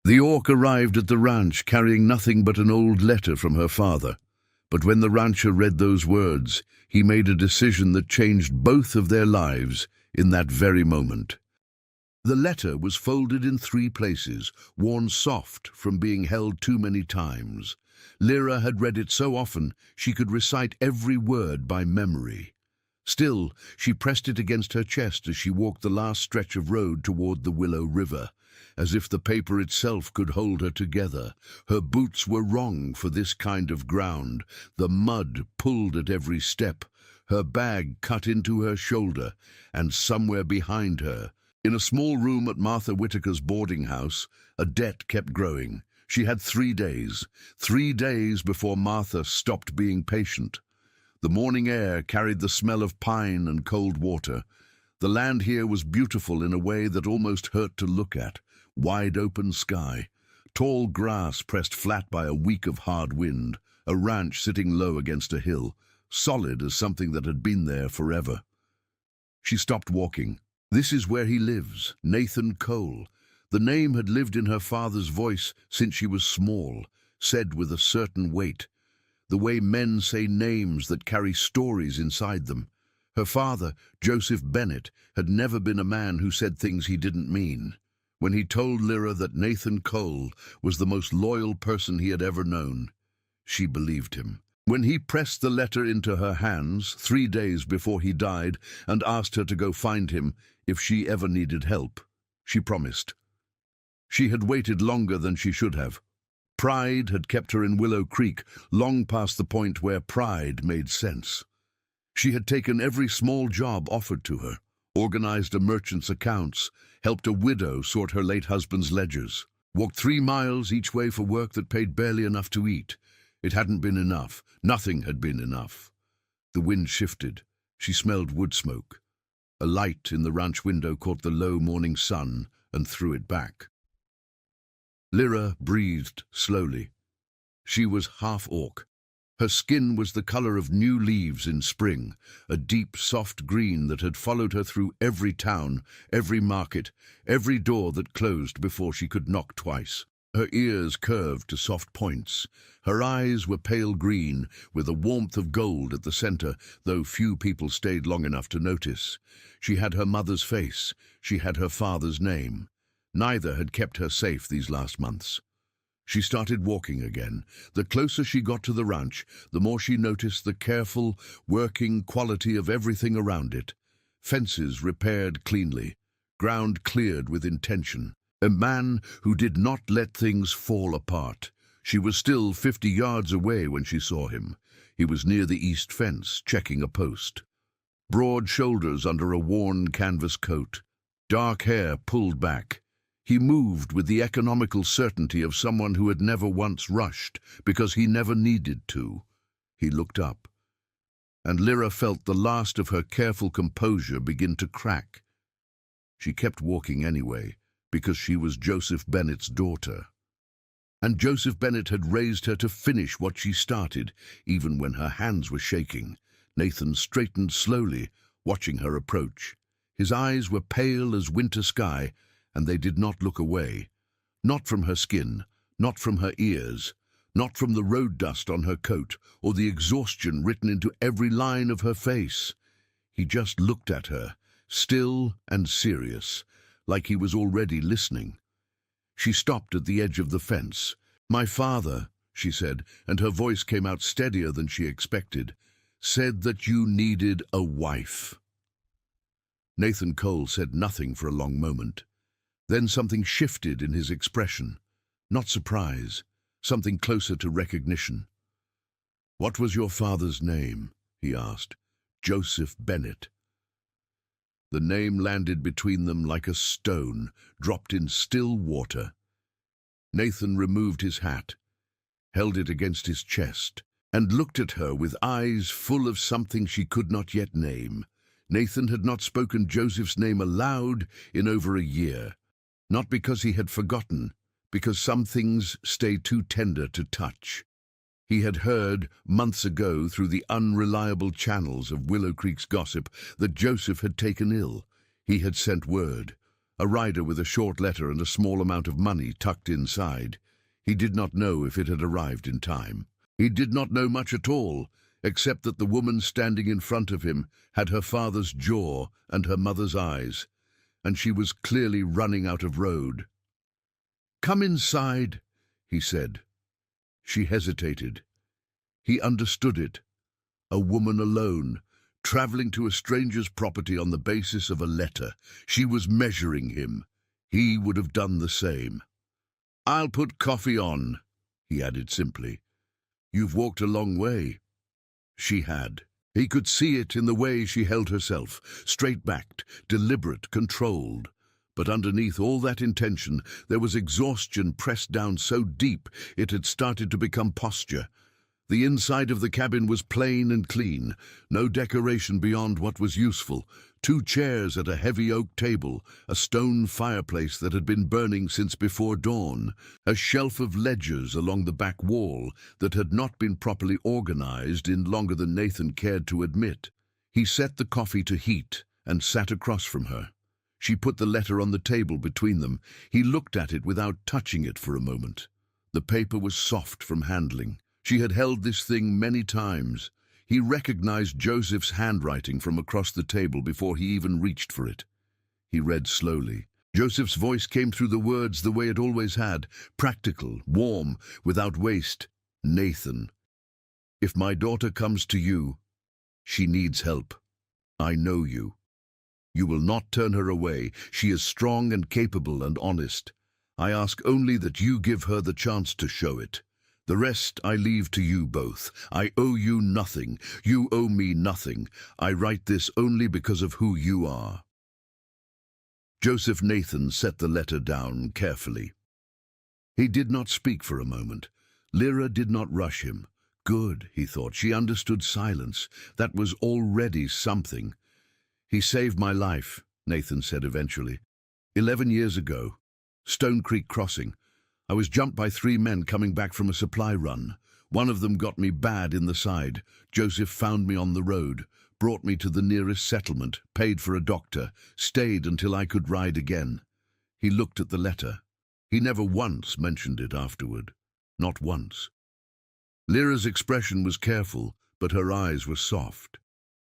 The orc arrived at the ranch carrying nothing but an old letter from her father. But when the rancher read those words, he made a decision that changed both of their lives in that very moment. The letter was folded in 3 places, worn soft from being held too many times. Lyra had read it so often she could recite every word by memory. Still, she pressed it against her chest as she walked the last stretch of road toward the Willow River, as if the paper itself could hold her together. Her boots were wrong for this kind of ground. The mud pulled at every step. Her bag cut into her shoulder, and somewhere behind her, in a small room at Martha Whitaker's boarding house, a debt kept growing. She had 3 days. 3 days before Martha stopped being patient. The morning air carried the smell of pine and cold water. The land here was beautiful in a way that almost hurt to look at. Wide open sky, tall grass pressed flat by a week of hard wind, a ranch sitting low against a hill, solid as something that had been there forever. She stopped walking. This is where he lives, Nathan Cole. The name had lived in her father's voice since she was small, said with a certain weight, the way men say names that carry stories inside them. Her father, Joseph Bennett, had never been a man who said things he didn't mean. When he told Lyra that Nathan Cole was the most loyal person he had ever known, she believed him. When he pressed the letter into her hands 3 days before he died and asked her to go find him if she ever needed help, she promised. She had waited longer than she should have. Pride had kept her in Willow Creek, long past the point where pride made sense. She had taken every small job offered to her, organized a merchant's accounts, helped a widow sort her late husband's ledgers, walked 3 miles each way for work that paid barely enough to eat. It hadn't been enough. Nothing had been enough. The wind shifted. She smelled wood smoke. A light in the ranch window caught the low morning sun and threw it back. Lyra breathed slowly. She was half orc. Her skin was the color of new leaves in spring, a deep, soft green that had followed her through every town, every market, every door that closed before she could knock twice. Her ears curved to soft points. Her eyes were pale green, with a warmth of gold at the center, though few people stayed long enough to notice. She had her mother's face. She had her father's name. Neither had kept her safe these last months. She started walking again. The closer she got to the ranch, the more she noticed the careful, working quality of everything around it. Fences repaired cleanly, ground cleared with intention. A man who did not let things fall apart. She was still 50 yards away when she saw him. He was near the east fence, checking a post. Broad shoulders under a worn canvas coat. Dark hair pulled back. He moved with the economical certainty of someone who had never once rushed because he never needed to. He looked up, and Lyra felt the last of her careful composure begin to crack. She kept walking anyway, because she was Joseph Bennett's daughter. And Joseph Bennett had raised her to finish what she started, even when her hands were shaking. Nathan straightened slowly, watching her approach. His eyes were pale as winter sky, and they did not look away. Not from her skin, not from her ears, not from the road dust on her coat, or the exhaustion written into every line of her face. He just looked at her, still and serious, like he was already listening. She stopped at the edge of the fence. "My father," she said, and her voice came out steadier than she expected, "said that you needed a wife." Nathan Cole said nothing for a long moment. Then something shifted in his expression. Not surprise, something closer to recognition. "What was your father's name?" he asked. "Joseph Bennett." The name landed between them like a stone, dropped in still water. Nathan removed his hat, held it against his chest, and looked at her with eyes full of something she could not yet name. Nathan had not spoken Joseph's name aloud in over a year. Not because he had forgotten, because some things stay too tender to touch. He had heard, months ago, through the unreliable channels of Willow Creek's gossip, that Joseph had taken ill. He had sent word. a rider with a short letter and a small amount of money tucked inside. He did not know if it had arrived in time. He did not know much at all, except that the woman standing in front of him had her father's jaw and her mother's eyes, and she was clearly running out of road. "Come inside," he said. She hesitated. He understood it. A woman alone, traveling to a stranger's property on the basis of a letter. She was measuring him. He would have done the same. "I'll put coffee on," he added simply. "You've walked a long way." She had. He could see it in the way she held herself, straight-backed, deliberate, controlled. But underneath all that intention, there was exhaustion pressed down so deep it had started to become posture. The inside of the cabin was plain and clean, no decoration beyond what was useful. 2 chairs at a heavy oak table, a stone fireplace that had been burning since before dawn, a shelf of ledgers along the back wall that had not been properly organized in longer than Nathan cared to admit. He set the coffee to heat and sat across from her. She put the letter on the table between them. He looked at it without touching it for a moment. The paper was soft from handling. She had held this thing many times. He recognized Joseph's handwriting from across the table before he even reached for it. He read slowly. Joseph's voice came through the words the way it always had, practical, warm, without waste. "Nathan, if my daughter comes to you, she needs help. I know you. You will not turn her away. She is strong and capable and honest. I ask only that you give her the chance to show it. The rest I leave to you both. I owe you nothing. You owe me nothing. I write this only because of who you are." Joseph Nathan set the letter down carefully. He did not speak for a moment. Lyra did not rush him. Good, he thought. She understood silence. That was already something. "He saved my life," Nathan said eventually. 11 years ago. Stone Creek Crossing. I was jumped by 3 men coming back from a supply run. One of them got me bad in the side. Joseph found me on the road, brought me to the nearest settlement, paid for a doctor, stayed until I could ride again. He looked at the letter. He never once mentioned it afterward. Not once. Lyra's expression was careful, but her eyes were soft.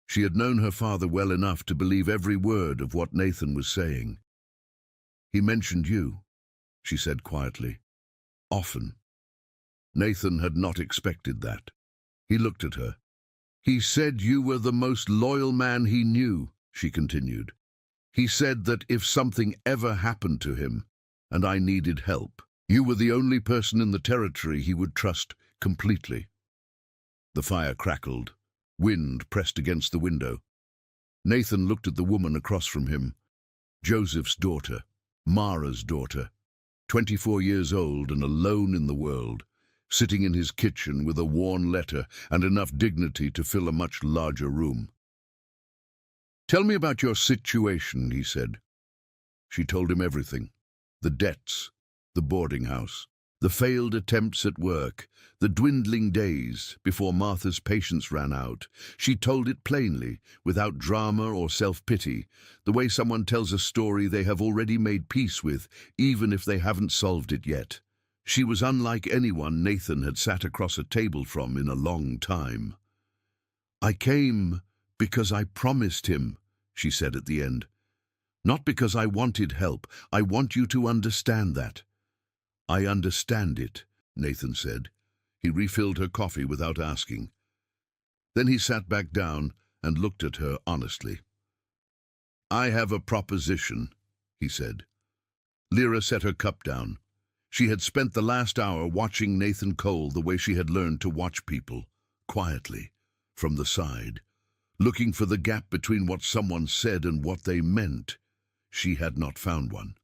She had known her father well enough to believe every word of what Nathan was saying. "He mentioned you," she said quietly. "Often." Nathan had not expected that. He looked at her. "He said you were the most loyal man he knew," she continued. "He said that if something ever happened to him, and I needed help, you were the only person in the territory he would trust completely." The fire crackled. Wind pressed against the window. Nathan looked at the woman across from him. Joseph's daughter, Mara's daughter. 24 years old and alone in the world, sitting in his kitchen with a worn letter and enough dignity to fill a much larger room. "Tell me about your situation," he said. She told him everything. The debts, the boarding house, the failed attempts at work, the dwindling days before Martha's patience ran out. She told it plainly, without drama or self-pity, the way someone tells a story they have already made peace with, even if they haven't solved it yet. She was unlike anyone Nathan had sat across a table from in a long time. "I came because I promised him," she said at the end. "Not because I wanted help. I want you to understand that." "I understand it," Nathan said. He refilled her coffee without asking. Then he sat back down and looked at her honestly. "I have a proposition," he said. Lyra set her cup down. She had spent the last hour watching Nathan Cole the way she had learned to watch people, quietly, from the side, looking for the gap between what someone said and what they meant. She had not found one.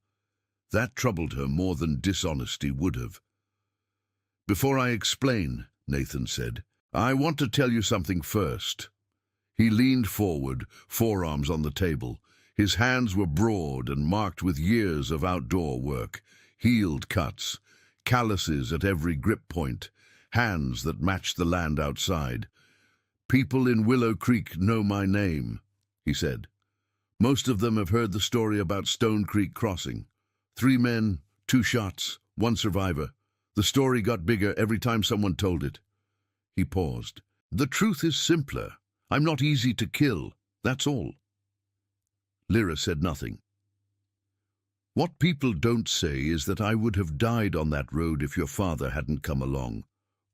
That troubled her more than dishonesty would have. "Before I explain," Nathan said, "I want to tell you something first." He leaned forward, forearms on the table. His hands were broad and marked with years of outdoor work, healed cuts, calluses at every grip point, hands that matched the land outside. "People in Willow Creek know my name," he said. Most of them have heard the story about Stone Creek Crossing. 3 men, 2 shots, 1 survivor. The story got bigger every time someone told it. He paused. The truth is simpler. I'm not easy to kill, that's all. Lyra said nothing. What people don't say is that I would have died on that road if your father hadn't come along.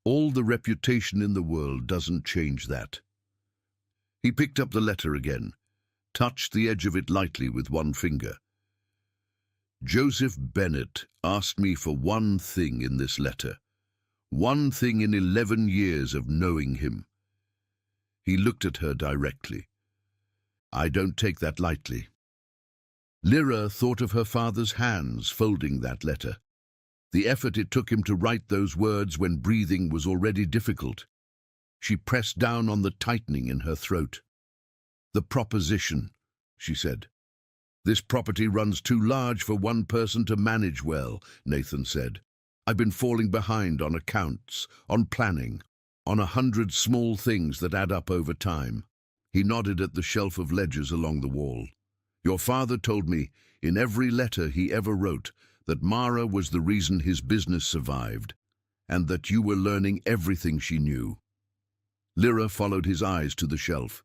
All the reputation in the world doesn't change that. He picked up the letter again, touched the edge of it lightly with 1 finger. Joseph Bennett asked me for one thing in this letter. One thing in 11 years of knowing him. He looked at her directly. I don't take that lightly. Lyra thought of her father's hands folding that letter. The effort it took him to write those words when breathing was already difficult. She pressed down on the tightening in her throat. The proposition, she said. This property runs too large for one person to manage well, Nathan said. I've been falling behind on accounts, on planning, on 100 small things that add up over time. He nodded at the shelf of ledgers along the wall. Your father told me, in every letter he ever wrote, that Mara was the reason his business survived, and that you were learning everything she knew. Lyra followed his eyes to the shelf.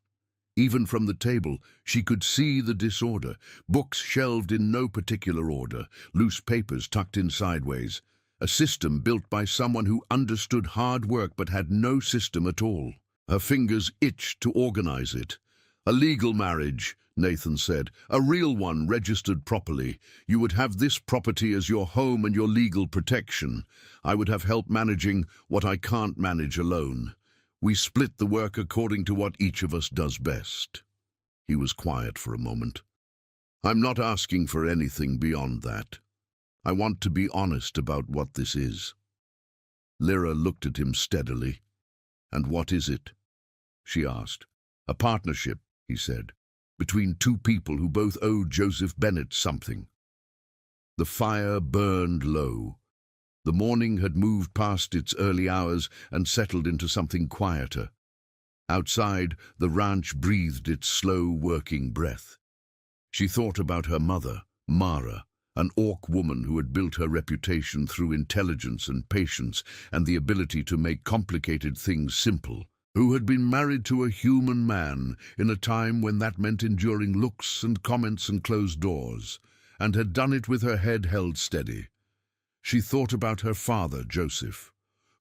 Even from the table, she could see the disorder, books shelved in no particular order, loose papers tucked in sideways, a system built by someone who understood hard work but had no system at all. Her fingers itched to organize it. A legal marriage, Nathan said, a real one registered properly. You would have this property as your home and your legal protection. I would have help managing what I can't manage alone. We split the work according to what each of us does best. He was quiet for a moment. I'm not asking for anything beyond that. I want to be honest about what this is. Lyra looked at him steadily. And what is it? She asked. A partnership, he said, between 2 people who both owed Joseph Bennett something. The fire burned low. The morning had moved past its early hours and settled into something quieter. Outside, the ranch breathed its slow, working breath. She thought about her mother, Mara, an Orc woman who had built her reputation through intelligence and patience and the ability to make complicated things simple, who had been married to a human man in a time when that meant enduring looks and comments and closed doors, and had done it with her head held steady. She thought about her father, Joseph,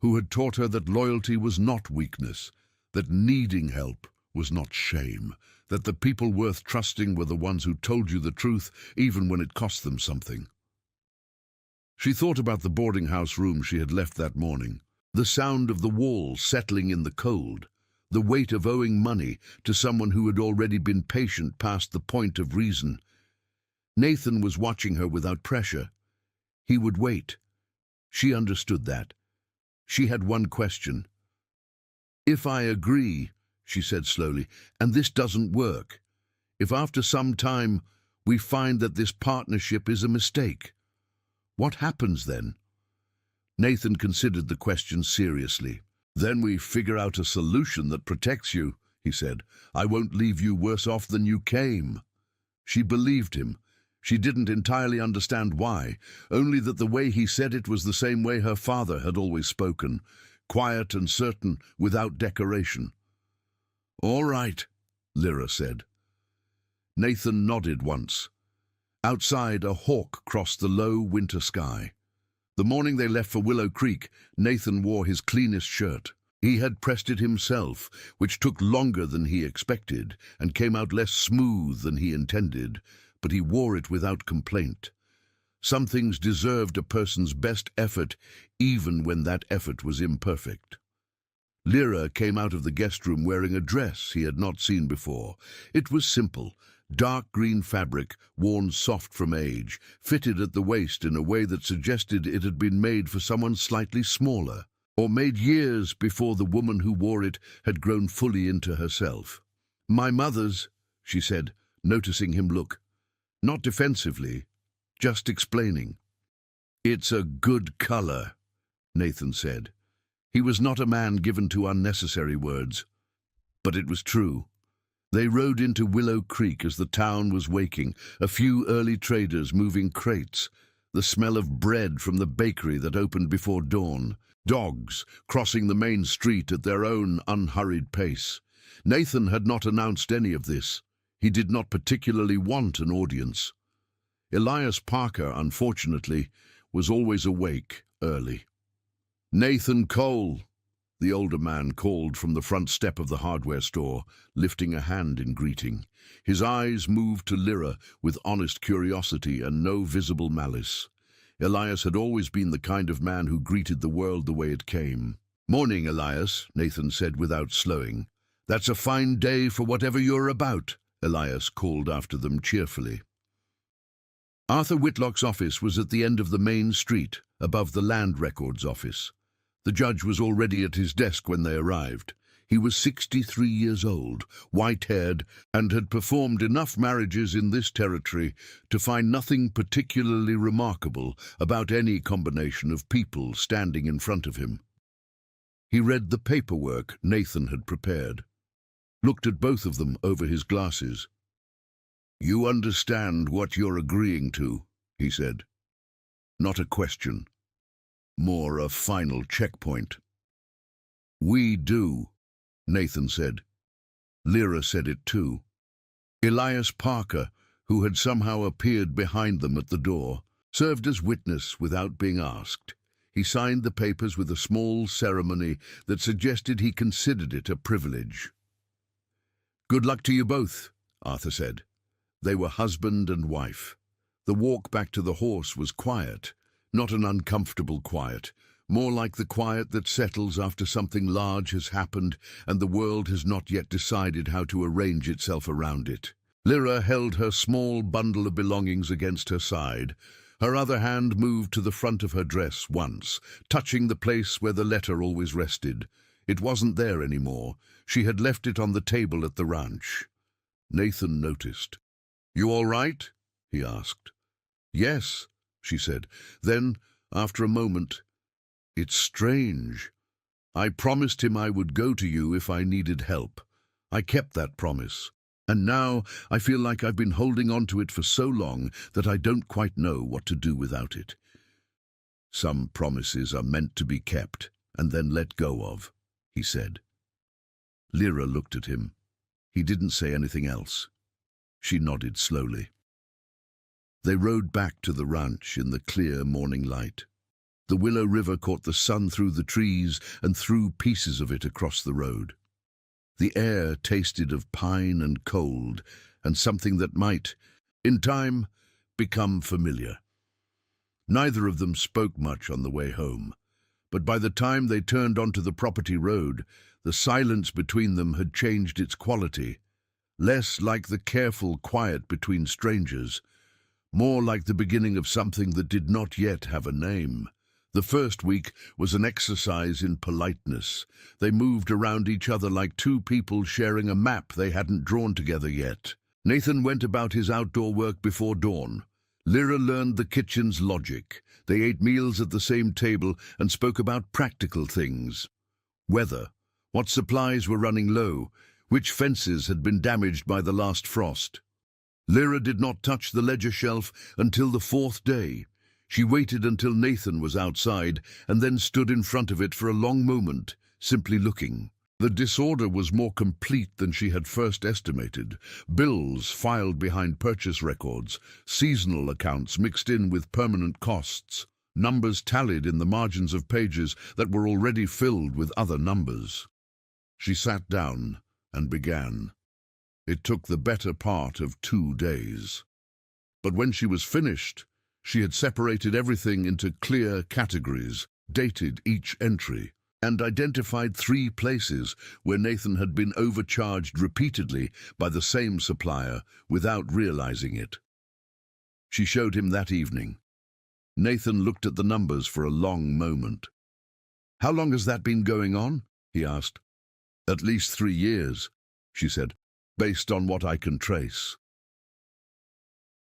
who had taught her that loyalty was not weakness, that needing help was not shame, that the people worth trusting were the ones who told you the truth even when it cost them something. She thought about the boarding house room she had left that morning, the sound of the walls settling in the cold, the weight of owing money to someone who had already been patient past the point of reason. Nathan was watching her without pressure. He would wait. She understood that. She had one question. If I agree, she said slowly, and this doesn't work, if after some time we find that this partnership is a mistake, what happens then? Nathan considered the question seriously. Then we figure out a solution that protects you, he said. I won't leave you worse off than you came. She believed him. She didn't entirely understand why, only that the way he said it was the same way her father had always spoken, quiet and certain, without decoration. All right, Lyra said. Nathan nodded once. Outside, a hawk crossed the low winter sky. The morning they left for Willow Creek, Nathan wore his cleanest shirt. He had pressed it himself, which took longer than he expected, and came out less smooth than he intended, but he wore it without complaint. Some things deserved a person's best effort, even when that effort was imperfect. Lyra came out of the guest room wearing a dress he had not seen before. It was simple, dark green fabric, worn soft from age, fitted at the waist in a way that suggested it had been made for someone slightly smaller, or made years before the woman who wore it had grown fully into herself. My mother's, she said, noticing him look. Not defensively, just explaining. It's a good color, Nathan said. He was not a man given to unnecessary words. But it was true. They rode into Willow Creek as the town was waking, a few early traders moving crates, the smell of bread from the bakery that opened before dawn, dogs crossing the main street at their own unhurried pace. Nathan had not announced any of this. He did not particularly want an audience. Elias Parker, unfortunately, was always awake early. "Nathan Cole," the older man called from the front step of the hardware store, lifting a hand in greeting. His eyes moved to Lyra with honest curiosity and no visible malice. Elias had always been the kind of man who greeted the world the way it came. "Morning, Elias," Nathan said without slowing. "That's a fine day for whatever you're about," Elias called after them cheerfully. Arthur Whitlock's office was at the end of the main street, above the land records office. The judge was already at his desk when they arrived. He was 63 years old, white-haired, and had performed enough marriages in this territory to find nothing particularly remarkable about any combination of people standing in front of him. He read the paperwork Nathan had prepared, looked at both of them over his glasses. "You understand what you're agreeing to," he said. Not a question, more a final checkpoint. "We do," Nathan said. Lyra said it too. Elias Parker, who had somehow appeared behind them at the door, served as witness without being asked. He signed the papers with a small ceremony that suggested he considered it a privilege. "Good luck to you both," Arthur said. They were husband and wife. The walk back to the horse was quiet, not an uncomfortable quiet, more like the quiet that settles after something large has happened and the world has not yet decided how to arrange itself around it. Lyra held her small bundle of belongings against her side. Her other hand moved to the front of her dress once, touching the place where the letter always rested. It wasn't there anymore. She had left it on the table at the ranch. Nathan noticed. "You all right?" he asked. "Yes," she said. Then, after a moment, "It's strange. I promised him I would go to you if I needed help. I kept that promise. And now I feel like I've been holding on to it for so long that I don't quite know what to do without it." "Some promises are meant to be kept and then let go of," he said. Lyra looked at him. He didn't say anything else. She nodded slowly. They rode back to the ranch in the clear morning light. The Willow River caught the sun through the trees and threw pieces of it across the road. The air tasted of pine and cold, and something that might, in time, become familiar. Neither of them spoke much on the way home, but by the time they turned onto the property road, the silence between them had changed its quality, less like the careful quiet between strangers, more like the beginning of something that did not yet have a name. The first week was an exercise in politeness. They moved around each other like two people sharing a map they hadn't drawn together yet. Nathan went about his outdoor work before dawn. Lyra learned the kitchen's logic. They ate meals at the same table and spoke about practical things. Weather, what supplies were running low, which fences had been damaged by the last frost. Lyra did not touch the ledger shelf until the fourth day. She waited until Nathan was outside and then stood in front of it for a long moment, simply looking. The disorder was more complete than she had first estimated. Bills filed behind purchase records, seasonal accounts mixed in with permanent costs, numbers tallied in the margins of pages that were already filled with other numbers. She sat down and began. It took the better part of 2 days. But when she was finished, she had separated everything into clear categories, dated each entry, and identified 3 places where Nathan had been overcharged repeatedly by the same supplier without realizing it. She showed him that evening. Nathan looked at the numbers for a long moment. "How long has that been going on?" he asked. "At least 3 years, she said, "based on what I can trace."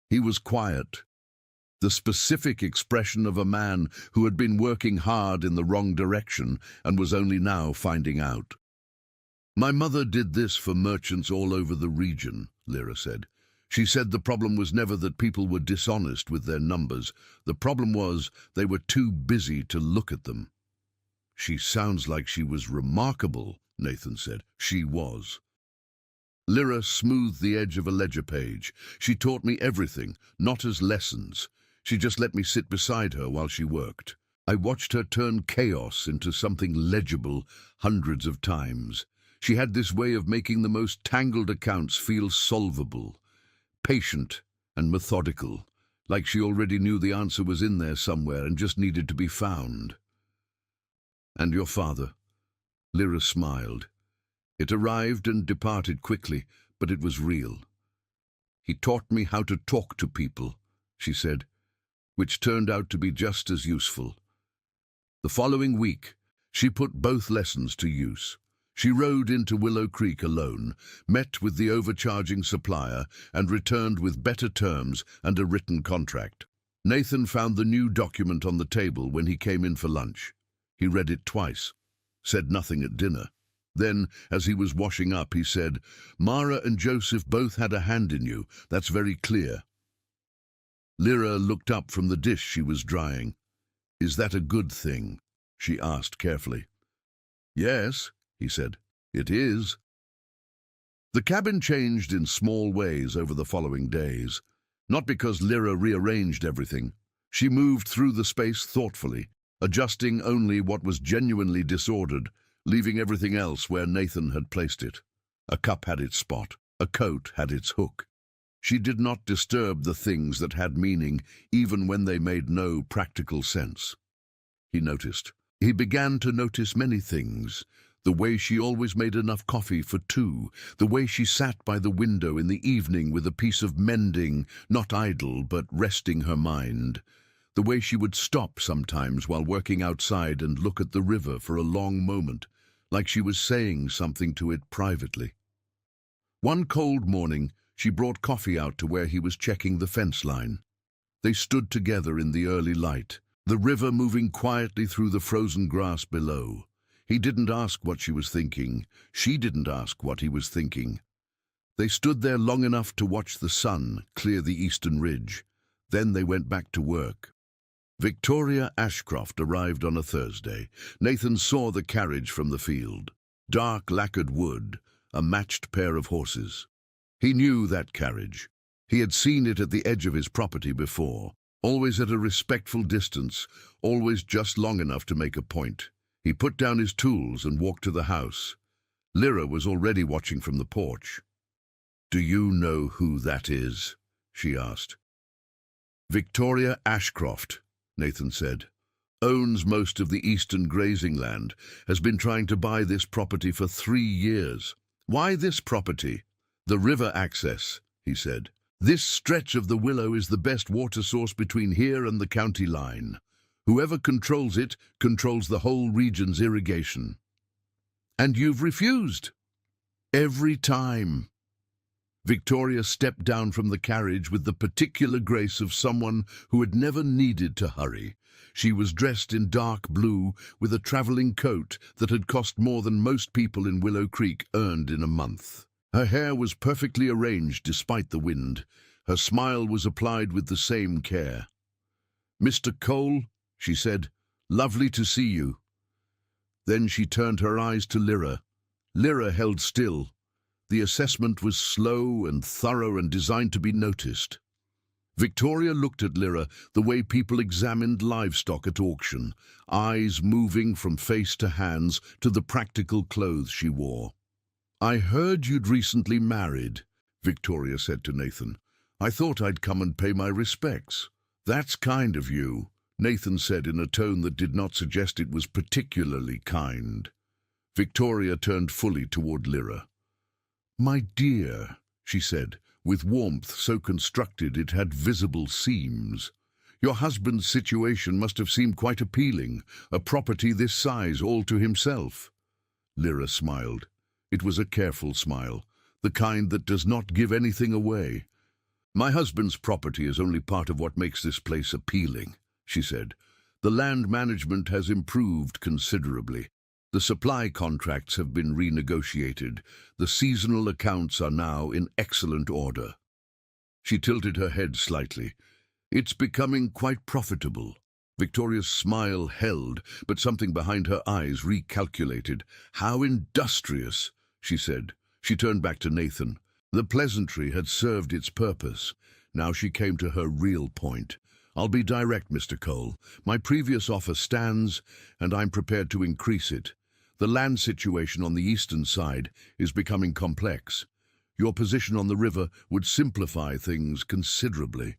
He was quiet, the specific expression of a man who had been working hard in the wrong direction and was only now finding out. My mother did this for merchants all over the region, Lyra said. She said the problem was never that people were dishonest with their numbers. The problem was they were too busy to look at them. She sounds like she was remarkable, Nathan said. She was. Lyra smoothed the edge of a ledger page. She taught me everything, not as lessons. She just let me sit beside her while she worked. I watched her turn chaos into something legible hundreds of times. She had this way of making the most tangled accounts feel solvable, patient and methodical, like she already knew the answer was in there somewhere and just needed to be found. And your father? Lyra smiled. It arrived and departed quickly, but it was real. He taught me how to talk to people, she said, which turned out to be just as useful. The following week, she put both lessons to use. She rode into Willow Creek alone, met with the overcharging supplier, and returned with better terms and a written contract. Nathan found the new document on the table when he came in for lunch. He read it twice, said nothing at dinner. Then, as he was washing up, he said, "Mara and Joseph both had a hand in you. That's very clear." Lyra looked up from the dish she was drying. "Is that a good thing?" she asked carefully. "Yes," he said, "it is." The cabin changed in small ways over the following days. Not because Lyra rearranged everything. She moved through the space thoughtfully, adjusting only what was genuinely disordered, leaving everything else where Nathan had placed it. A cup had its spot, a coat had its hook. She did not disturb the things that had meaning, even when they made no practical sense. He noticed. He began to notice many things. The way she always made enough coffee for two, the way she sat by the window in the evening with a piece of mending, not idle but resting her mind. The way she would stop sometimes while working outside and look at the river for a long moment, like she was saying something to it privately. One cold morning, she brought coffee out to where he was checking the fence line. They stood together in the early light, the river moving quietly through the frozen grass below. He didn't ask what she was thinking. She didn't ask what he was thinking. They stood there long enough to watch the sun clear the eastern ridge. Then they went back to work. Victoria Ashcroft arrived on a Thursday. Nathan saw the carriage from the field. Dark lacquered wood, a matched pair of horses. He knew that carriage. He had seen it at the edge of his property before, always at a respectful distance, always just long enough to make a point. He put down his tools and walked to the house. Lyra was already watching from the porch. "Do you know who that is?" she asked. "Victoria Ashcroft," Nathan said. "Owns most of the eastern grazing land, has been trying to buy this property for 3 years. Why this property? The river access," he said. "This stretch of the Willow is the best water source between here and the county line. Whoever controls it controls the whole region's irrigation. And you've refused. Every time." Victoria stepped down from the carriage with the particular grace of someone who had never needed to hurry. She was dressed in dark blue with a traveling coat that had cost more than most people in Willow Creek earned in a month. Her hair was perfectly arranged despite the wind. Her smile was applied with the same care. "Mr. Cole," she said, "lovely to see you." Then she turned her eyes to Lyra. Lyra held still. The assessment was slow and thorough and designed to be noticed. Victoria looked at Lyra the way people examined livestock at auction, eyes moving from face to hands to the practical clothes she wore. "I heard you'd recently married," Victoria said to Nathan. "I thought I'd come and pay my respects." "That's kind of you," Nathan said in a tone that did not suggest it was particularly kind. Victoria turned fully toward Lyra. "My dear," she said, with warmth so constructed it had visible seams. "Your husband's situation must have seemed quite appealing, a property this size all to himself." Lyra smiled. It was a careful smile, the kind that does not give anything away. "My husband's property is only part of what makes this place appealing," she said. "The land management has improved considerably. The supply contracts have been renegotiated. The seasonal accounts are now in excellent order. She tilted her head slightly. It's becoming quite profitable. Victoria's smile held, but something behind her eyes recalculated. How industrious, she said. She turned back to Nathan. The pleasantry had served its purpose. Now she came to her real point. I'll be direct, Mr. Cole. My previous offer stands, and I'm prepared to increase it. The land situation on the eastern side is becoming complex. Your position on the river would simplify things considerably.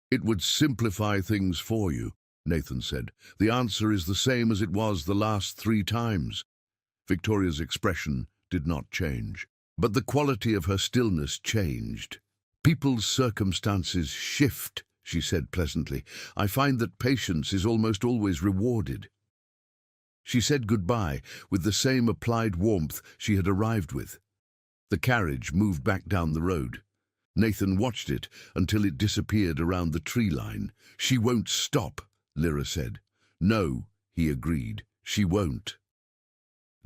It would simplify things for you, Nathan said. The answer is the same as it was the last 3 times. Victoria's expression did not change, but the quality of her stillness changed. People's circumstances shift, she said pleasantly. I find that patience is almost always rewarded. She said goodbye with the same applied warmth she had arrived with. The carriage moved back down the road. Nathan watched it until it disappeared around the tree line. She won't stop, Lyra said. No, he agreed. She won't.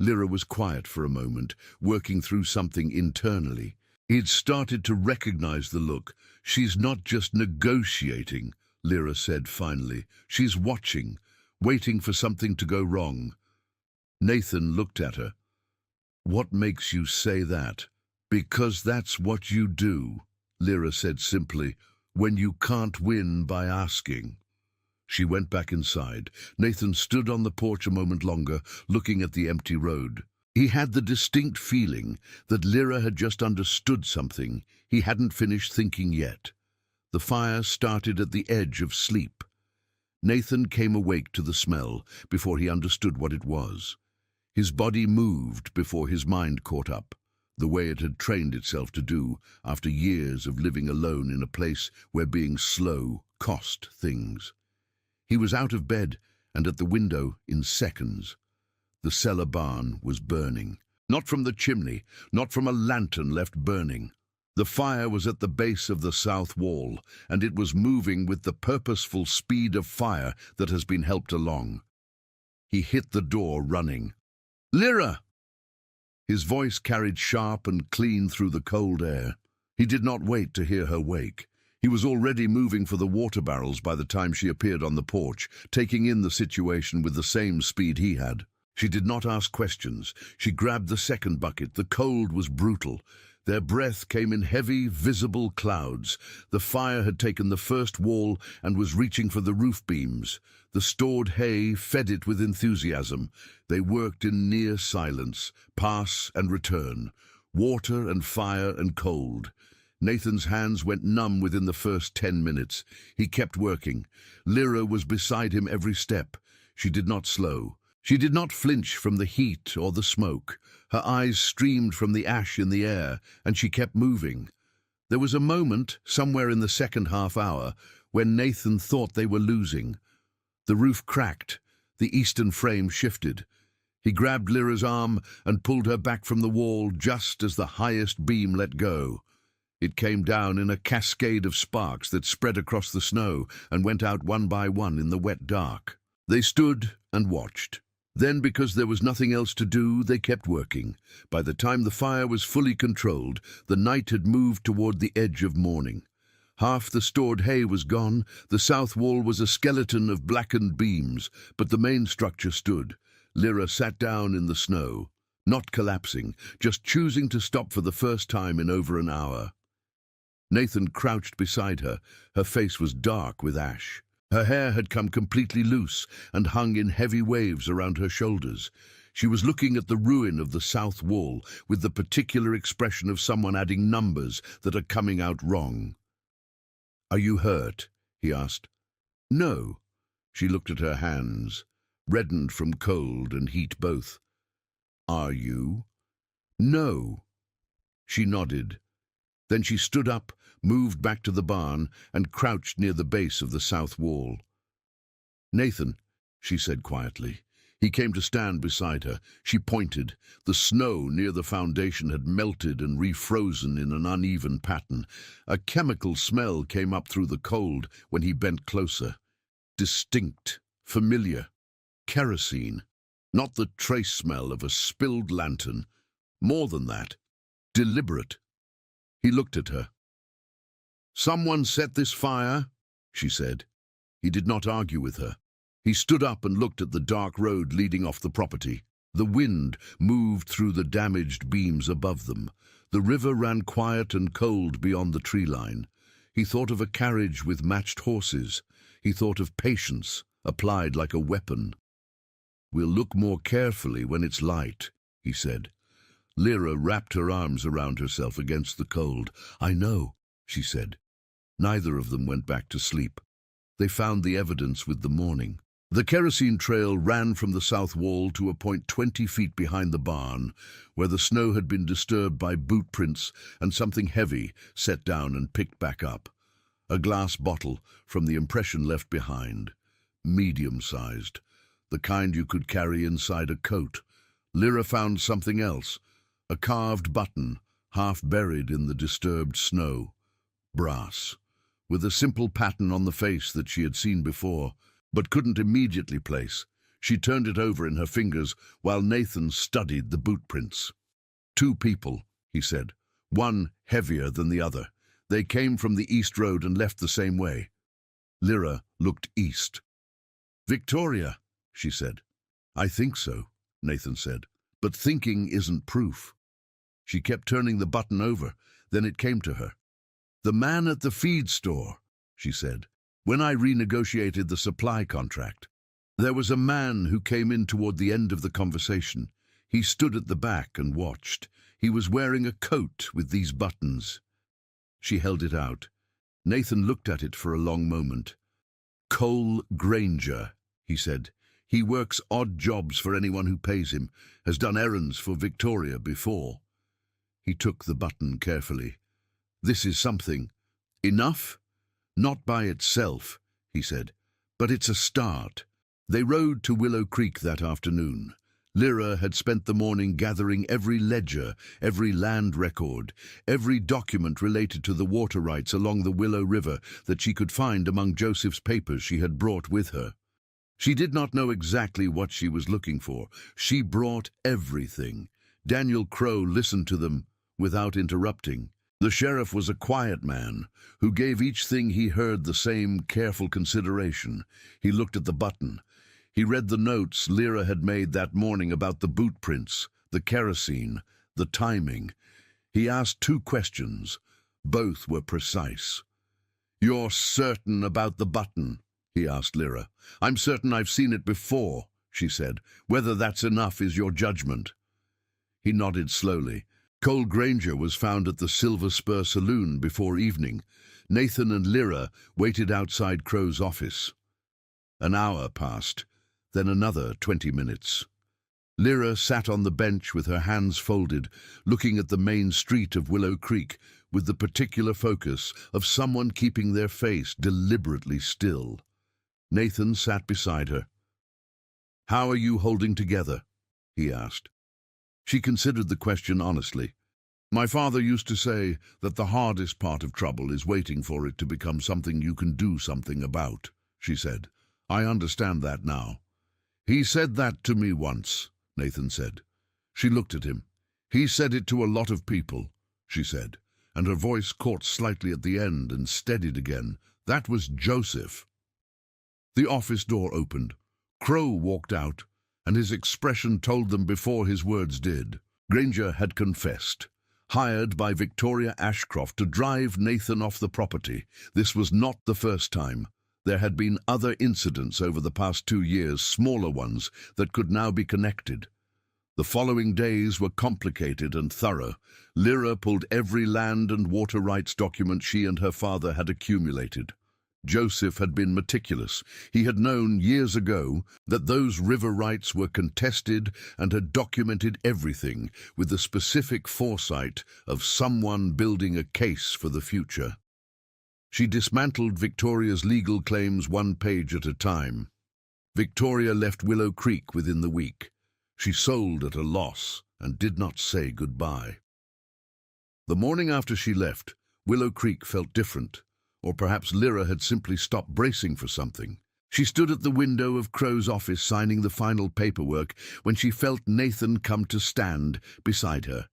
Lyra was quiet for a moment, working through something internally. He'd started to recognize the look. She's not just negotiating, Lyra said finally. She's watching, waiting for something to go wrong. Nathan looked at her. What makes you say that? Because that's what you do, Lyra said simply, when you can't win by asking. She went back inside. Nathan stood on the porch a moment longer, looking at the empty road. He had the distinct feeling that Lyra had just understood something he hadn't finished thinking yet. The fire started at the edge of sleep. Nathan came awake to the smell before he understood what it was. His body moved before his mind caught up, the way it had trained itself to do after years of living alone in a place where being slow cost things. He was out of bed and at the window in seconds. The cellar barn was burning. Not from the chimney, not from a lantern left burning. The fire was at the base of the south wall, and it was moving with the purposeful speed of fire that has been helped along. He hit the door running. Lyra! His voice carried sharp and clean through the cold air. He did not wait to hear her wake. He was already moving for the water barrels by the time she appeared on the porch, taking in the situation with the same speed he had. She did not ask questions. She grabbed the second bucket. The cold was brutal. Their breath came in heavy, visible clouds. The fire had taken the first wall and was reaching for the roof beams. The stored hay fed it with enthusiasm. They worked in near silence, pass and return, water and fire and cold. Nathan's hands went numb within the first 10 minutes. He kept working. Lyra was beside him every step. She did not slow. She did not flinch from the heat or the smoke. Her eyes streamed from the ash in the air, and she kept moving. There was a moment, somewhere in the second half hour, when Nathan thought they were losing. The roof cracked. The eastern frame shifted. He grabbed Lyra's arm and pulled her back from the wall just as the highest beam let go. It came down in a cascade of sparks that spread across the snow and went out one by one in the wet dark. They stood and watched. Then, because there was nothing else to do, they kept working. By the time the fire was fully controlled, the night had moved toward the edge of morning. Half the stored hay was gone. The south wall was a skeleton of blackened beams, but the main structure stood. Lyra sat down in the snow, not collapsing, just choosing to stop for the first time in over an hour. Nathan crouched beside her. Her face was dark with ash. Her hair had come completely loose and hung in heavy waves around her shoulders. She was looking at the ruin of the south wall with the particular expression of someone adding numbers that are coming out wrong. "Are you hurt?" he asked. "No." She looked at her hands, reddened from cold and heat both. "Are you?" "No." She nodded. Then she stood up, moved back to the barn, and crouched near the base of the south wall. "Nathan," she said quietly. He came to stand beside her. She pointed. The snow near the foundation had melted and refrozen in an uneven pattern. A chemical smell came up through the cold when he bent closer. Distinct, familiar. Kerosene. Not the trace smell of a spilled lantern. More than that. Deliberate. He looked at her. "Someone set this fire," she said. He did not argue with her. He stood up and looked at the dark road leading off the property. The wind moved through the damaged beams above them. The river ran quiet and cold beyond the tree line. He thought of a carriage with matched horses. He thought of patience, applied like a weapon. "We'll look more carefully when it's light," he said. Lyra wrapped her arms around herself against the cold. "I know," she said. Neither of them went back to sleep. They found the evidence with the morning. The kerosene trail ran from the south wall to a point 20 feet behind the barn, where the snow had been disturbed by boot prints and something heavy set down and picked back up. A glass bottle from the impression left behind. Medium-sized. The kind you could carry inside a coat. Lyra found something else. A carved button, half buried in the disturbed snow. Brass. With a simple pattern on the face that she had seen before, but couldn't immediately place. She turned it over in her fingers while Nathan studied the boot prints. "Two people," he said. "One heavier than the other. They came from the east road and left the same way." Lyra looked east. "Victoria," she said. "I think so," Nathan said. "But thinking isn't proof." She kept turning the button over. Then it came to her. "The man at the feed store," she said. "When I renegotiated the supply contract, there was a man who came in toward the end of the conversation. He stood at the back and watched. He was wearing a coat with these buttons." She held it out. Nathan looked at it for a long moment. "Cole Granger," he said. "He works odd jobs for anyone who pays him, has done errands for Victoria before." He took the button carefully. "This is something. Enough? Not by itself," he said, "but it's a start." They rode to Willow Creek that afternoon. Lyra had spent the morning gathering every ledger, every land record, every document related to the water rights along the Willow River that she could find among Joseph's papers she had brought with her. She did not know exactly what she was looking for. She brought everything. Daniel Crow listened to them without interrupting. The sheriff was a quiet man who gave each thing he heard the same careful consideration. He looked at the button. He read the notes Lyra had made that morning about the boot prints, the kerosene, the timing. He asked 2 questions. Both were precise. "You're certain about the button?" he asked Lyra. "I'm certain I've seen it before," she said. "Whether that's enough is your judgment." He nodded slowly. Cole Granger was found at the Silver Spur Saloon before evening. Nathan and Lyra waited outside Crow's office. An hour passed, then another 20 minutes. Lyra sat on the bench with her hands folded, looking at the main street of Willow Creek with the particular focus of someone keeping their face deliberately still. Nathan sat beside her. "How are you holding together?" he asked. She considered the question honestly. "My father used to say that the hardest part of trouble is waiting for it to become something you can do something about," she said. "I understand that now." "He said that to me once," Nathan said. She looked at him. "He said it to a lot of people," she said, and her voice caught slightly at the end and steadied again. "That was Joseph." The office door opened. Crow walked out, and his expression told them before his words did. Granger had confessed. Hired by Victoria Ashcroft to drive Nathan off the property. This was not the first time. There had been other incidents over the past 2 years, smaller ones, that could now be connected. The following days were complicated and thorough. Lyra pulled every land and water rights document she and her father had accumulated. Joseph had been meticulous. He had known years ago that those river rights were contested and had documented everything with the specific foresight of someone building a case for the future. She dismantled Victoria's legal claims 1 page at a time. Victoria left Willow Creek within the week. She sold at a loss and did not say goodbye. The morning after she left, Willow Creek felt different. Or perhaps Lyra had simply stopped bracing for something. She stood at the window of Crow's office signing the final paperwork when she felt Nathan come to stand beside her.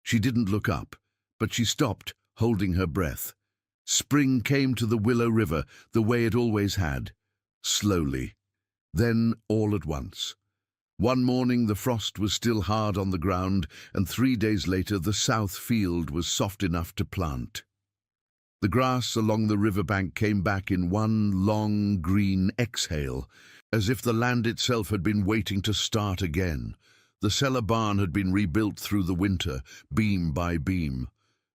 She didn't look up, but she stopped, holding her breath. Spring came to the Willow River the way it always had, slowly, then all at once. One morning the frost was still hard on the ground, and 3 days later the south field was soft enough to plant. The grass along the riverbank came back in one long green exhale, as if the land itself had been waiting to start again. The cellar barn had been rebuilt through the winter, beam by beam.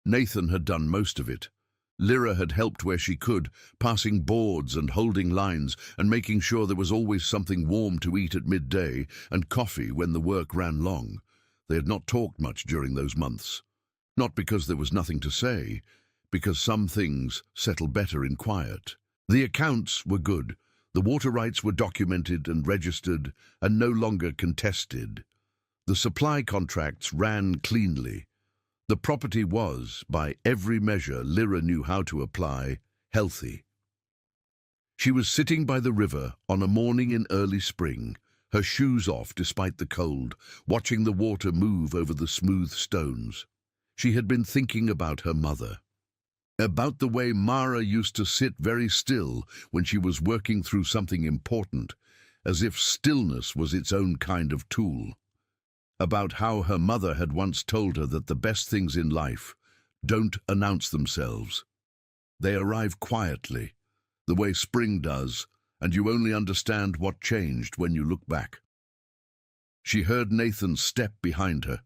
Nathan had done most of it. Lyra had helped where she could, passing boards and holding lines and making sure there was always something warm to eat at midday and coffee when the work ran long. They had not talked much during those months. Not because there was nothing to say, because some things settle better in quiet. The accounts were good. The water rights were documented and registered and no longer contested. The supply contracts ran cleanly. The property was, by every measure Lyra knew how to apply, healthy. She was sitting by the river on a morning in early spring, her shoes off despite the cold, watching the water move over the smooth stones. She had been thinking about her mother, about the way Mara used to sit very still when she was working through something important, as if stillness was its own kind of tool. About how her mother had once told her that the best things in life don't announce themselves. They arrive quietly, the way spring does, and you only understand what changed when you look back. She heard Nathan's step behind her.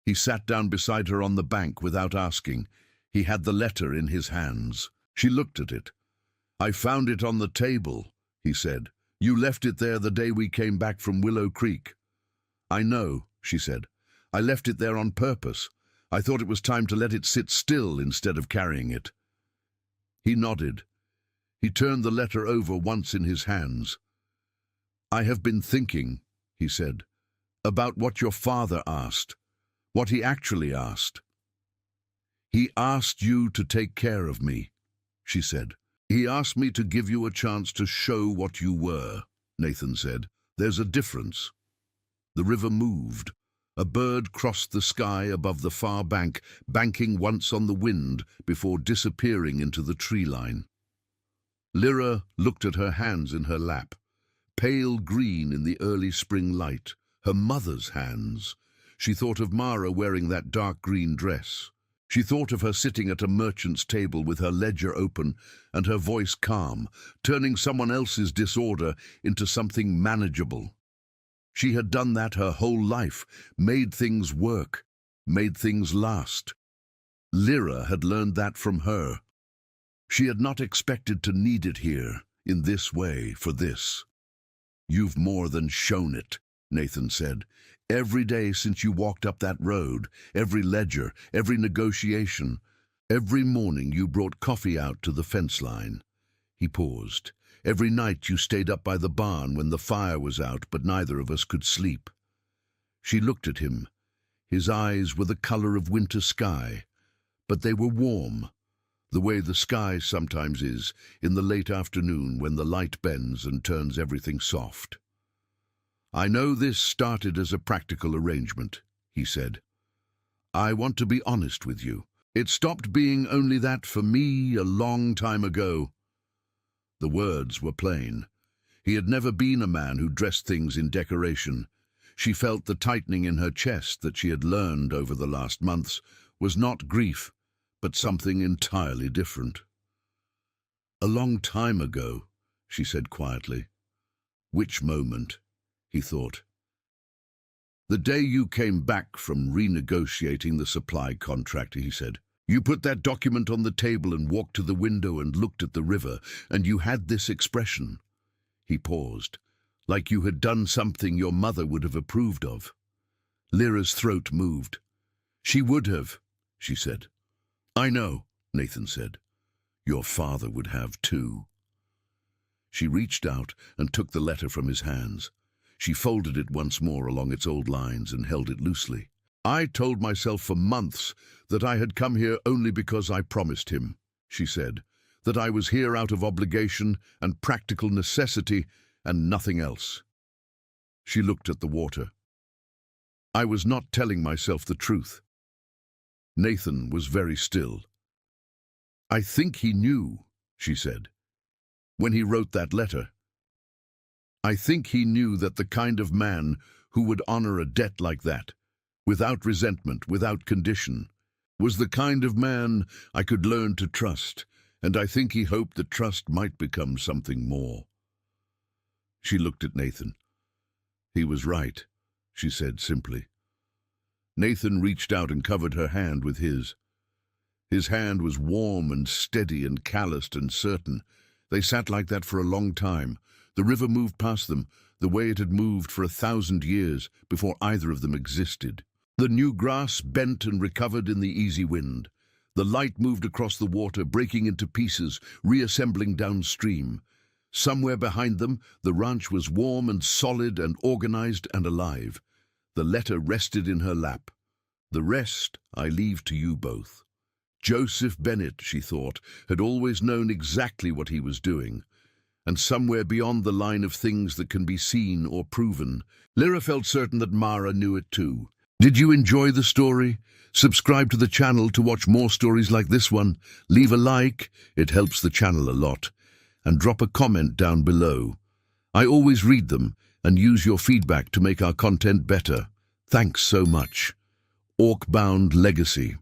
He sat down beside her on the bank without asking. He had the letter in his hands. She looked at it. "I found it on the table," he said. "You left it there the day we came back from Willow Creek." "I know," she said. "I left it there on purpose. I thought it was time to let it sit still instead of carrying it." He nodded. He turned the letter over once in his hands. "I have been thinking," he said, "about what your father asked, what he actually asked." "He asked you to take care of me," she said. "He asked me to give you a chance to show what you were," Nathan said. "There's a difference." The river moved. A bird crossed the sky above the far bank, banking once on the wind before disappearing into the tree line. Lyra looked at her hands in her lap, pale green in the early spring light, her mother's hands. She thought of Mara wearing that dark green dress. She thought of her sitting at a merchant's table with her ledger open and her voice calm, turning someone else's disorder into something manageable. She had done that her whole life, made things work, made things last. Lyra had learned that from her. She had not expected to need it here, in this way, for this. "You've more than shown it," Nathan said. "Every day since you walked up that road, every ledger, every negotiation, every morning you brought coffee out to the fence line." He paused. "Every night you stayed up by the barn when the fire was out, but neither of us could sleep." She looked at him. His eyes were the color of winter sky, but they were warm, the way the sky sometimes is in the late afternoon when the light bends and turns everything soft. "I know this started as a practical arrangement," he said. "I want to be honest with you. It stopped being only that for me a long time ago." The words were plain. He had never been a man who dressed things in decoration. She felt the tightening in her chest that she had learned over the last months was not grief, but something entirely different. "A long time ago," she said quietly. "Which moment?" he thought. "The day you came back from renegotiating the supply contract," he said. "You put that document on the table and walked to the window and looked at the river, and you had this expression." He paused, "like you had done something your mother would have approved of." Lyra's throat moved. "She would have," she said. "I know," Nathan said. "Your father would have too." She reached out and took the letter from his hands. She folded it once more along its old lines and held it loosely. "I told myself for months that I had come here only because I promised him," she said. that I was here out of obligation and practical necessity and nothing else. She looked at the water. I was not telling myself the truth. Nathan was very still. I think he knew, she said, when he wrote that letter. I think he knew that the kind of man who would honor a debt like that, without resentment, without condition, was the kind of man I could learn to trust, and I think he hoped that trust might become something more. She looked at Nathan. He was right, she said simply. Nathan reached out and covered her hand with his. His hand was warm and steady and calloused and certain. They sat like that for a long time. The river moved past them, the way it had moved for 1,000 years before either of them existed. The new grass bent and recovered in the easy wind. The light moved across the water, breaking into pieces, reassembling downstream. Somewhere behind them, the ranch was warm and solid and organized and alive. The letter rested in her lap. The rest I leave to you both. Joseph Bennett, she thought, had always known exactly what he was doing. And somewhere beyond the line of things that can be seen or proven, Lyra felt certain that Mara knew it too. Did you enjoy the story? Subscribe to the channel to watch more stories like this one. Leave a like, it helps the channel a lot. And drop a comment down below. I always read them and use your feedback to make our content better. Thanks so much. Orc-Bound Legacy.